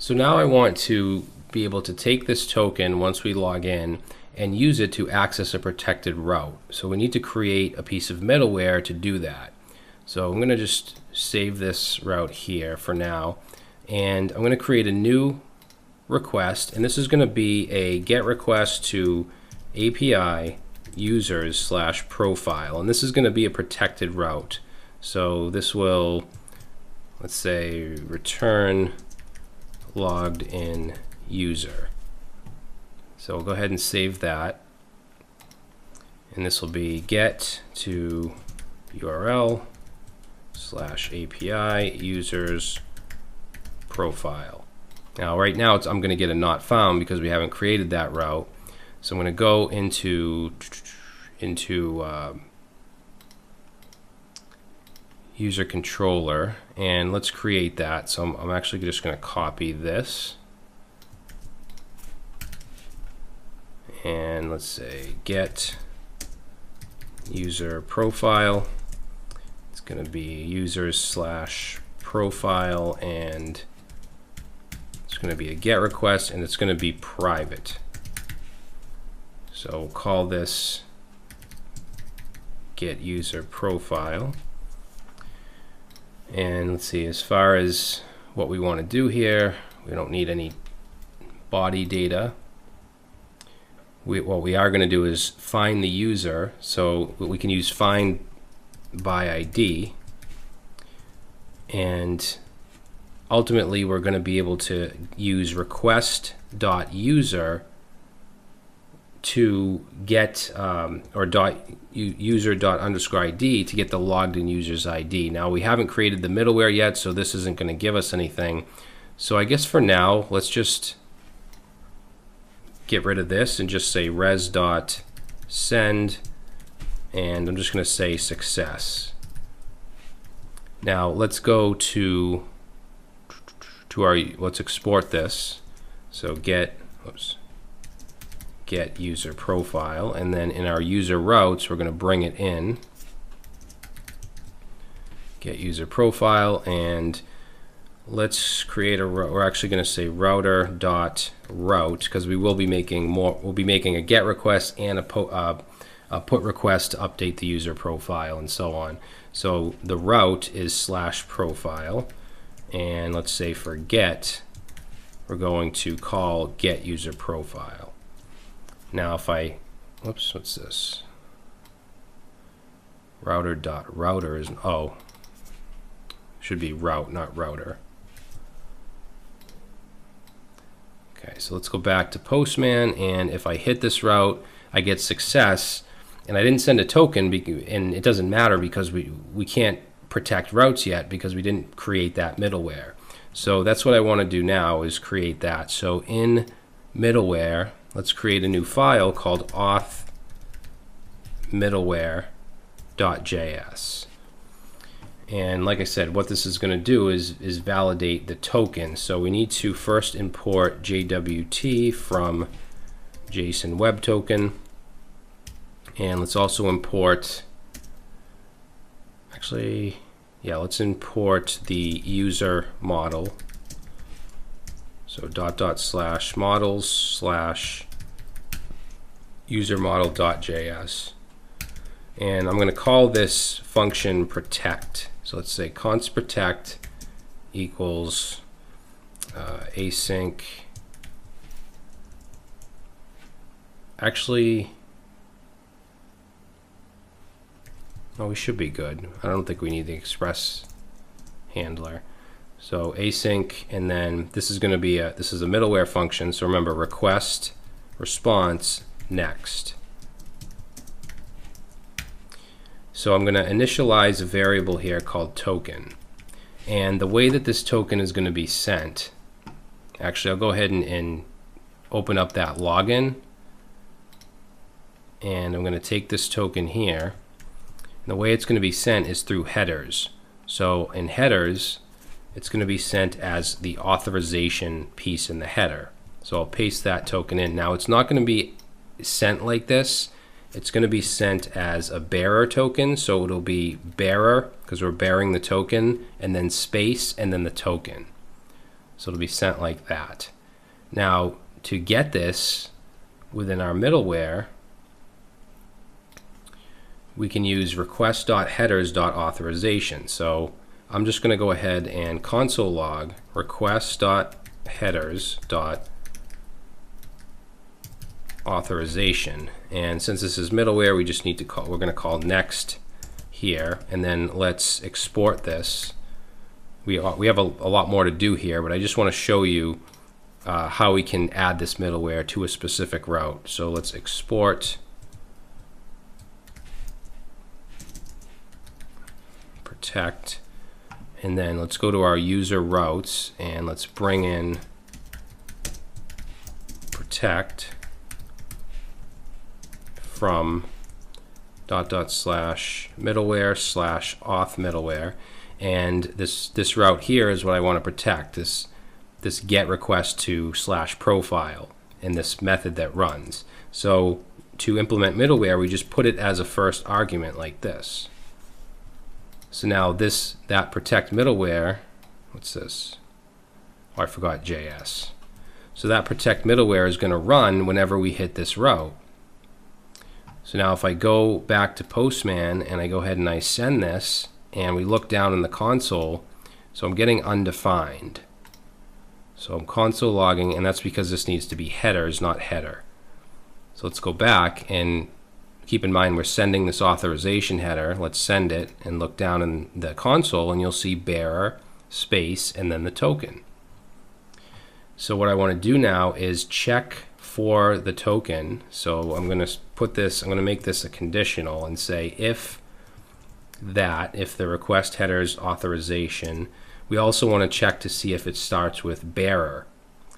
So now I want to be able to take this token once we log in and use it to access a protected route. So we need to create a piece of middleware to do that. So I'm going to just save this route here for now, and I'm going to create a new request, and this is going to be a GET request to API users / profile, and this is going to be a protected route. So this will, let's say, return logged in user. So we'll go ahead and save that, and this will be get to URL / API users profile. Now right now I'm going to get a not found because we haven't created that route. So I'm going to go into user controller, and let's create that. So I'm actually just going to copy this, and let's say get user profile. It's going to be users / profile, and it's going to be a GET request, and it's going to be private. So we'll call this get user profile. And let's see, as far as what we want to do here, we don't need any body data. What we are going to do is find the user. So we can use find by ID, and ultimately we're going to be able to use request.user to get user._ID to get the logged in user's ID. Now we haven't created the middleware yet, so this isn't going to give us anything. So I guess for now, let's just get rid of this and just say res.send, and I'm just going to say success. Now let's go to our, let's export this. So get user profile, and then in our user routes we're going to bring it in get user profile, and let's create a route. We're actually going to say router.route because we will be making more. We'll be making a GET request and a put request to update the user profile and so on. So the route is /profile, and let's say for GET we're going to call get user profile. Now if I, whoops, what's this? Router.router is, oh, should be route, not router. Okay, so let's go back to Postman, and if I hit this route, I get success, and I didn't send a token, and it doesn't matter because we can't protect routes yet because we didn't create that middleware. So that's what I want to do now, is create that. So in middleware, let's create a new file called auth middleware.js. And like I said, what this is going to do is validate the token. So we need to first import JWT from JSON Web Token. And let's also import, actually, yeah, let's import the user model. So ./models/user-model.js. And I'm going to call this function protect. So let's say const protect equals async. Actually, no, we should be good. I don't think we need the express handler. So async, and then this is going to be this is a middleware function. So remember, request response next. So I'm going to initialize a variable here called token, and the way that this token is going to be sent, actually I'll go ahead and open up that login, and I'm going to take this token here, and the way it's going to be sent is through headers. So in headers, it's going to be sent as the authorization piece in the header. So I'll paste that token in. Now it's not going to be sent like this. It's going to be sent as a bearer token, so it'll be bearer because we're bearing the token, and then space, and then the token. So it'll be sent like that. Now, to get this within our middleware, we can use request.headers.authorization. So I'm just going to go ahead and console log request.headers.authorization. And since this is middleware, we just need to call, we're going to call next here, and then let's export this. We have a lot more to do here, but I just want to show you how we can add this middleware to a specific route. So let's export, protect, and then let's go to our user routes and let's bring in protect from /middleware/auth middleware, and this route here is what I want to protect, this get request to /profile and this method that runs. So to implement middleware, we just put it as a first argument like this. So now that protect middleware, what's this? Oh, I forgot JS. So that protect middleware is going to run whenever we hit this route. So now if I go back to Postman and I go ahead and I send this, and we look down in the console, so I'm getting undefined. So I'm console logging, and that's because this needs to be headers, not header. So let's go back and keep in mind we're sending this authorization header. Let's send it and look down in the console, and you'll see bearer, space, and then the token. So what I want to do now is check for the token. So I'm going to make this a conditional and say if the request headers authorization, we also want to check to see if it starts with bearer,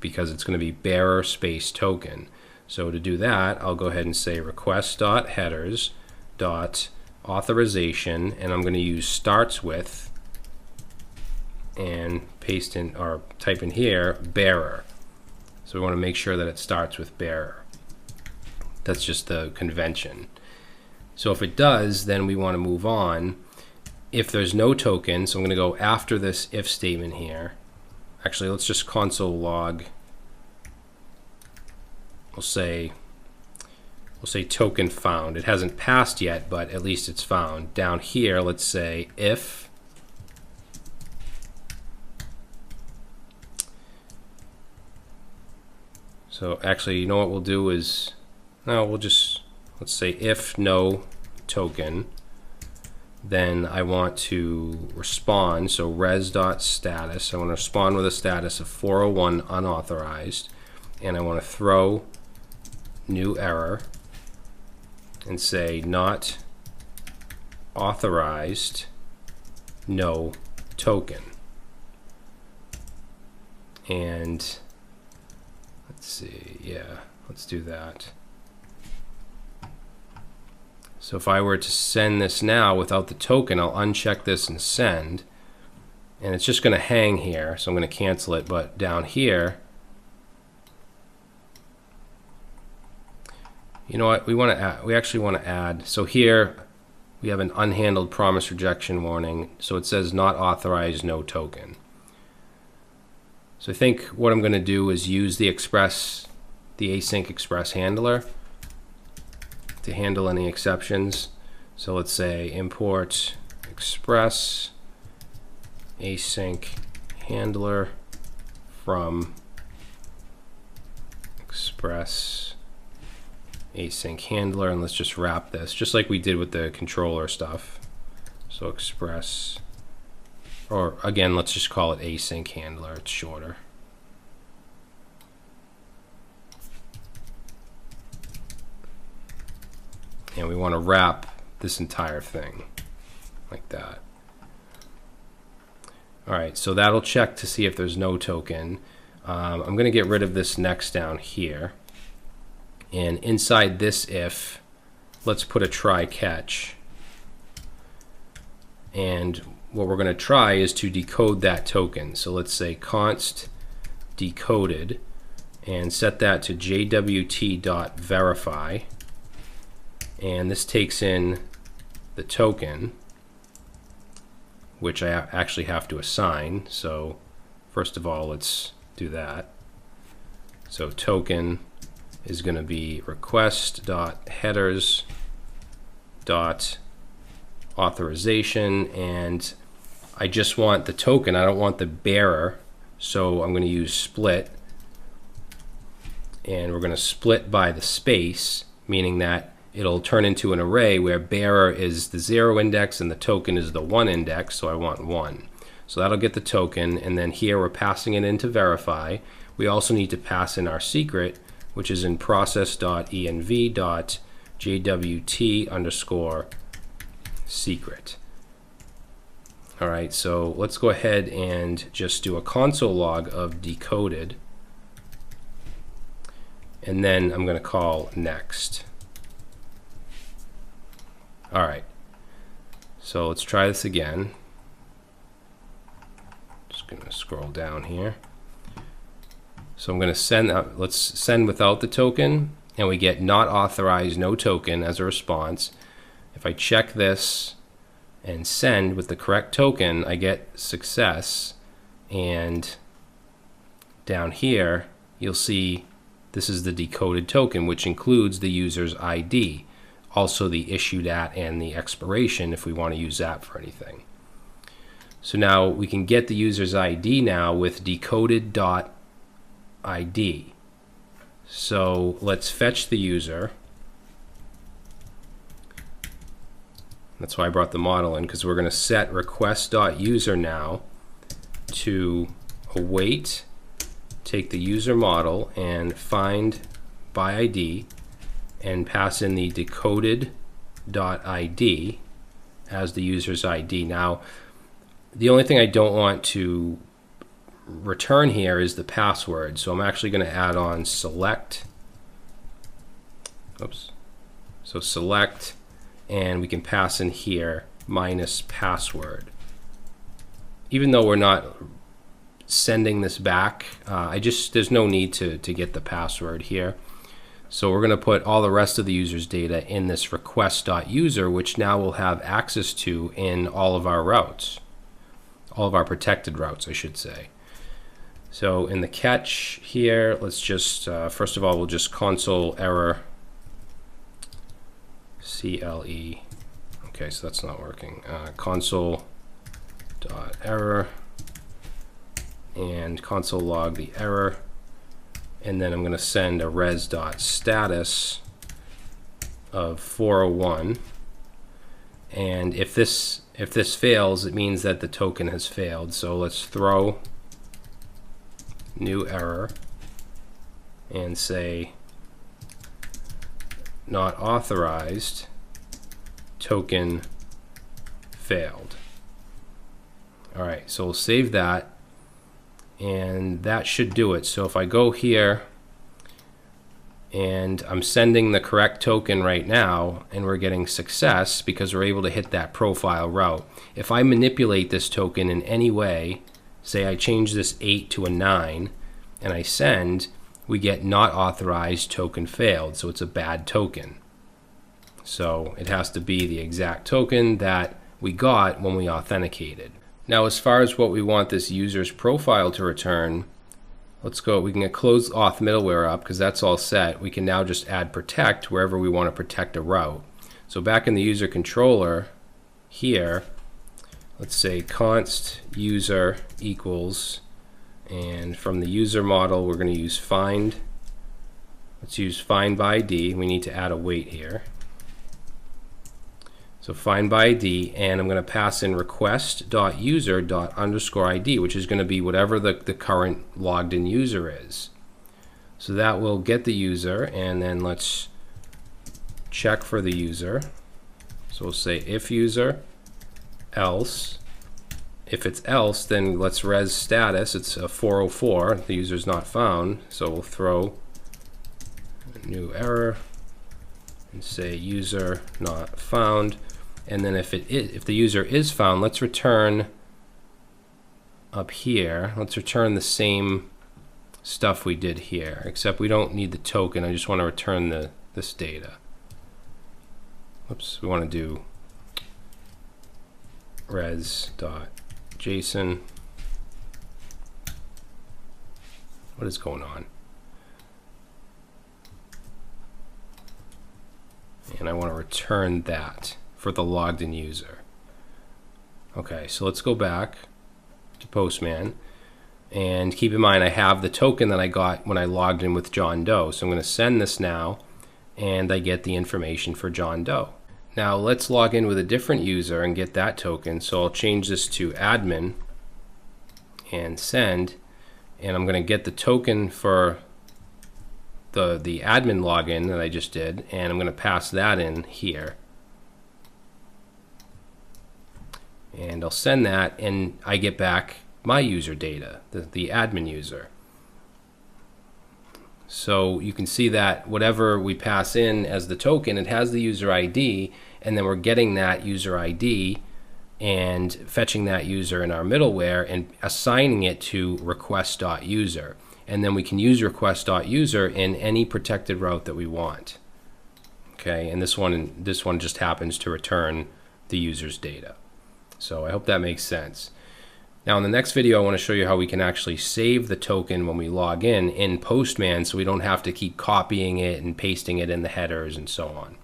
because it's going to be bearer space token. So to do that, I'll go ahead and say request.headers.authorization, and I'm going to use starts with and paste in or type in here bearer. So we want to make sure that it starts with bearer. That's just the convention. So if it does, then we want to move on. If there's no token, so I'm going to go after this if statement here. Actually, let's just console log. We'll say token found. It hasn't passed yet, but at least it's found. Down here, let's say if so actually, you know what we'll do is, let's say if no token, then I want to respond, so res.status, I want to respond with a status of 401 unauthorized, and I want to throw new error and say not authorized, no token. And let's see, yeah, let's do that. So if I were to send this now without the token, I'll uncheck this and send, and it's just going to hang here, so I'm going to cancel it. But down here, you know what, we actually want to add, so here we have an unhandled promise rejection warning, so it says not authorized, no token. So I think what I'm going to do is use the async express handler to handle any exceptions. So let's say import express async handler from express async handler, and let's just wrap this just like we did with the controller stuff. So express, or again, let's just call it async handler, it's shorter. And we want to wrap this entire thing like that. Alright, so that'll check to see if there's no token. I'm going to get rid of this next down here. And inside this if, let's put a try catch. And what we're going to try is to decode that token. So let's say const decoded and set that to jwt.verify. And this takes in the token, which I actually have to assign. So first of all, let's do that. So token is going to be request.headers.authorization, and I just want the token, I don't want the bearer, so I'm going to use split, and we're going to split by the space, meaning that it'll turn into an array where bearer is the 0 index and the token is the 1 index, so I want 1. So that'll get the token, and then here we're passing it in to verify. We also need to pass in our secret, which is in process.env.jwt_secret. All right, so let's go ahead and just do a console log of decoded, and then I'm going to call next. All right, so let's try this again. Just going to scroll down here. So I'm going to send, let's send without the token, and we get not authorized, no token as a response. If I check this and send with the correct token, I get success. And down here, you'll see this is the decoded token, which includes the user's ID, also the issued at and the expiration if we want to use that for anything. So now we can get the user's ID now with decoded.ID. So let's fetch the user. That's why I brought the model in, because we're going to set request.user now to await, take the user model and find by ID and pass in the decoded.id as the user's ID. Now, the only thing I don't want to return here is the password, so I'm actually going to add on select. Oops. So select, and we can pass in here minus password. Even though we're not sending this back, there's no need to get the password here. So we're going to put all the rest of the user's data in this request.user, which now we'll have access to in all of our routes, all of our protected routes, I should say. So in the catch here, let's just, first of all, we'll just console error CLE. Okay, so that's not working. Console.error and console log the error. And then I'm going to send a res.status of 401. And if this fails, it means that the token has failed. So let's throw new error and say not authorized, token failed. All right, so we'll save that, and that should do it. So if I go here and I'm sending the correct token right now, and we're getting success because we're able to hit that profile route. If I manipulate this token in any way, say I change this 8 to a 9, and I send, we get not authorized, token failed. So it's a bad token. So it has to be the exact token that we got when we authenticated. Now, as far as what we want this user's profile to return, let's go. We can close auth middleware up because that's all set. We can now just add protect wherever we want to protect a route. So back in the user controller here, let's say const user equals, and from the user model we're going to use find. Let's use find by ID. We need to add a wait here. So find by ID, and I'm going to pass in request.user._ID, which is going to be whatever the current logged in user is. So that will get the user, and then let's check for the user. So we'll say if user, else. If it's else, then let's res status. It's a 404. The user's not found. So we'll throw a new error and say user not found. And then if the user is found, let's return up here. Let's return the same stuff we did here, except we don't need the token. I just want to return this data. Oops, we want to do res.json What is going on? And I want to return that for the logged in user. Okay, so let's go back to Postman. And keep in mind, I have the token that I got when I logged in with John Doe. So I'm going to send this now, and I get the information for John Doe. Now let's log in with a different user and get that token. So I'll change this to admin and send, and I'm going to get the token for the admin login that I just did, and I'm going to pass that in here. And I'll send that, and I get back my user data, the admin user. So you can see that whatever we pass in as the token, it has the user ID, and then we're getting that user ID and fetching that user in our middleware and assigning it to request.user. And then we can use request.user in any protected route that we want. Okay, and this one just happens to return the user's data. So I hope that makes sense. Now in the next video, I want to show you how we can actually save the token when we log in Postman, so we don't have to keep copying it and pasting it in the headers and so on.